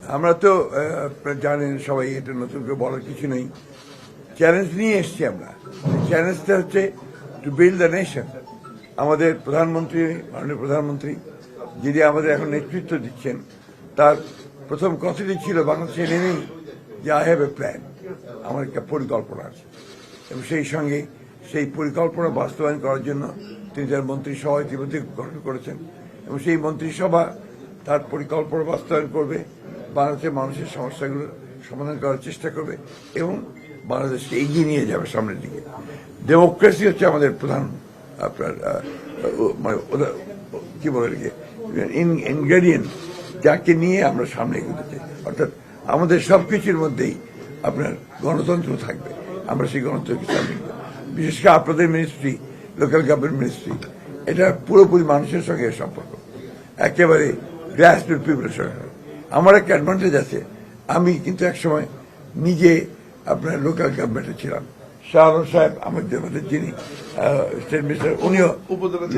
আমরা তো জানেন সবাই, এটা নতুন করে বলার কিছু নেই। চ্যালেঞ্জ নিয়ে এসছি আমরা। চ্যালেঞ্জটা হচ্ছে টু বিল্ড দ্য নেশন। আমাদের প্রধানমন্ত্রী, মাননীয় প্রধানমন্ত্রী যিনি আমাদের এখন নেতৃত্ব দিচ্ছেন, তার প্রথম কথাটি ছিল বাংলাদেশে নেমেই যে আই হ্যাভ এ প্ল্যান, আমার একটা পরিকল্পনা আছে। এবং সেই সঙ্গে সেই পরিকল্পনা বাস্তবায়ন করার জন্য তিনি তার মন্ত্রিসভা ইতিমধ্যে গঠন করেছেন এবং সেই মন্ত্রিসভা তার পরিকল্পনা বাস্তবায়ন করবে, বাংলাদেশের মানুষের সমস্যাগুলো সমাধান করার চেষ্টা করবে এবং বাংলাদেশকে এগিয়ে নিয়ে যাবে সামনের দিকে। ডেমোক্রেসি হচ্ছে আমাদের প্রধান আপনার কি বলে ইনগ্রেডিয়েন্ট, যাকে নিয়ে আমরা সামনে এগোতে চাই। অর্থাৎ আমাদের সবকিছুর মধ্যেই আপনার গণতন্ত্র থাকবে, আমরা সেই গণতন্ত্রকে সামনে, বিশেষ করে আপনাদের মিনিস্ট্রি, লোকাল গভর্নমেন্ট মিনিস্ট্রি, এটা পুরোপুরি মানুষের সঙ্গে সম্পর্ক, একেবারে গ্রাসরুট পিপলের সঙ্গে। আমার একটা অ্যাডভান্টেজ আছে, আমি কিন্তু একসময় নিজে আপনার লোকাল গভর্নমেন্টে ছিলাম। শাহ আলম সাহেব আমাদের যিনি স্টেট মিনিস্টার, উনিও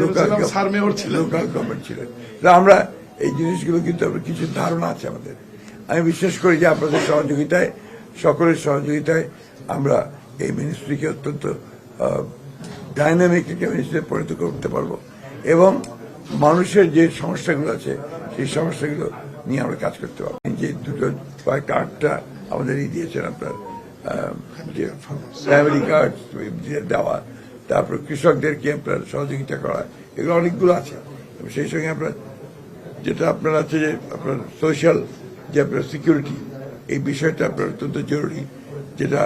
লোকাল গভর্নমেন্ট ছিলেন। আমরা এই জিনিসগুলো কিন্তু কিছু ধারণা আছে আমাদের। আমি বিশ্বাস করি যে আপনাদের সহযোগিতায়, সকলের সহযোগিতায় আমরা এই মিনিস্ট্রিকে অত্যন্ত ডাইনামিক একটা মিনিস্ট্রিতে পরিণত করতে পারবো এবং মানুষের যে সমস্যাগুলো আছে সেই সমস্যাগুলো নিয়ে আমরা কাজ করতে পারবো। যে দুটো কয়েকটা আটটা আমাদের দিয়েছেন আপনার যে ফ্যামিলি কার্ড দেওয়া, তারপর কৃষকদেরকে আপনার সহযোগিতা করা, এগুলো অনেকগুলো আছে। এবং সেই সঙ্গে আপনার যেটা আপনার আছে যে আপনার সোশ্যাল যে আপনার সিকিউরিটি, এই বিষয়টা আপনার অত্যন্ত জরুরি, যেটা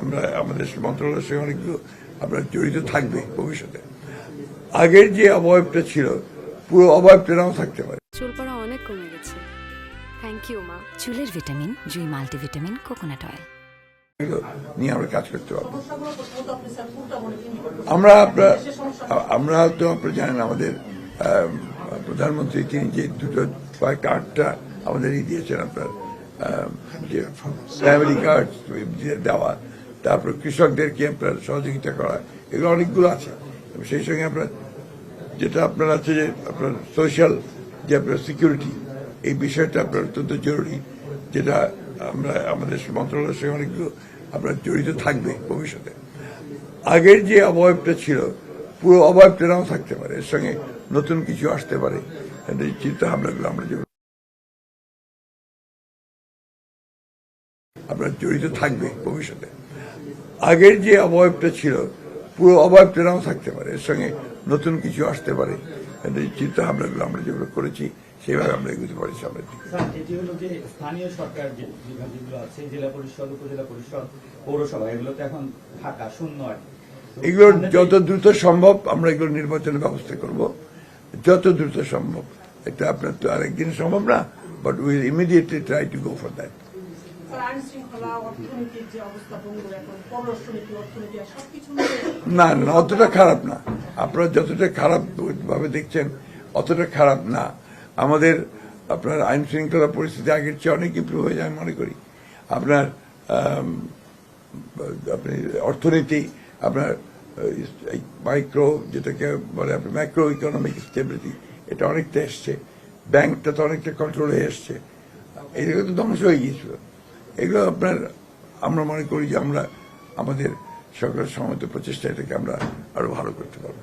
আমরা আমাদের মন্ত্রণালয়ের সঙ্গে অনেকগুলো আপনার জড়িত থাকবে ভবিষ্যতে। আগের যে অবয়বটা ছিল, পুরো অবয়বটা নাও থাকতে পারে। চুল পড়া অনেক কমে গেছে। থ্যাংক ইউ মা। চুলের ভিটামিন জুই মাল্টিভিটামিন কোকোনাট অয়েল নিয়ে আমরা কাজ করতে পারবো। আমরা তো আপনারা জানেন আমাদের প্রধানমন্ত্রী তিনি যে দুটো কয়েকটা আটটা আমাদের দিয়েছেন আপনার যে ফ্যামিলি কার্ড দেওয়া, তারপর কৃষকদেরকে আপনার সহযোগিতা করা, এগুলো অনেকগুলো আছে। এবং সেই সঙ্গে আপনার যেটা আপনার আছে যে আপনার সোশ্যাল যে আপনার সিকিউরিটি, এই বিষয়টা আপনার অত্যন্ত জরুরি, যেটা আমরা আমাদের মন্ত্রণালয়ের সঙ্গে অনেকগুলো আপনার জড়িত থাকবে ভবিষ্যতে। আগের যে অবয়বটা ছিল, পুরো অবয়বটা নাও থাকতে পারে, এর সঙ্গে নতুন কিছু আসতে পারে। চিন্তা ভাবনাগুলো আমরা যে আপনার জড়িত থাকবে ভবিষ্যতে। আগের যে অবয়বটা ছিল, পুরো অবয়বটা নাও থাকতে পারে, এর সঙ্গে নতুন কিছু আসতে পারে। চিন্তা ভাবনাগুলো আমরা যেগুলো করেছি সেইভাবে আমরা এগোতে পারি সামনের দিকে। এটি হলো যে স্থানীয় সরকার যে বিভাগগুলো আছে, জেলা পরিষদ, উপজেলা পরিষদ, পৌরসভা, এগুলো তো এখন ফাঁকা শূন্য। আর এগুলো যত দ্রুত সম্ভব আমরা এগুলো নির্বাচনের ব্যবস্থা করব, যত দ্রুত সম্ভব। এটা আপনার তো আরেকদিন সম্ভব না, but will immediately try to go for that. না না, অতটা খারাপ না। আপনারা যতটা খারাপ ভাবে দেখছেন অতটা খারাপ না। আমাদের আপনার আইন শৃঙ্খলা পরিস্থিতি আগের চেয়ে অনেক ইমপ্রুভ হয়ে যায় আমি মনে করি। আপনার আপনি অর্থনীতি, আপনার মাইক্রো যেটাকে বলে আপনার ম্যাক্রো ইকোনমিক স্টেবিলিটি, এটা অনেকটা এসছে। ব্যাংকটা তো অনেকটা কন্ট্রোলে এসছে। এগুলো তো ধ্বংস হয়ে গিয়েছিল। এগুলো আপনার আমরা মনে করি যে আমরা আমাদের সরকারের সময় প্রচেষ্টা এটাকে আমরা আরো ভালো করতে পারবো।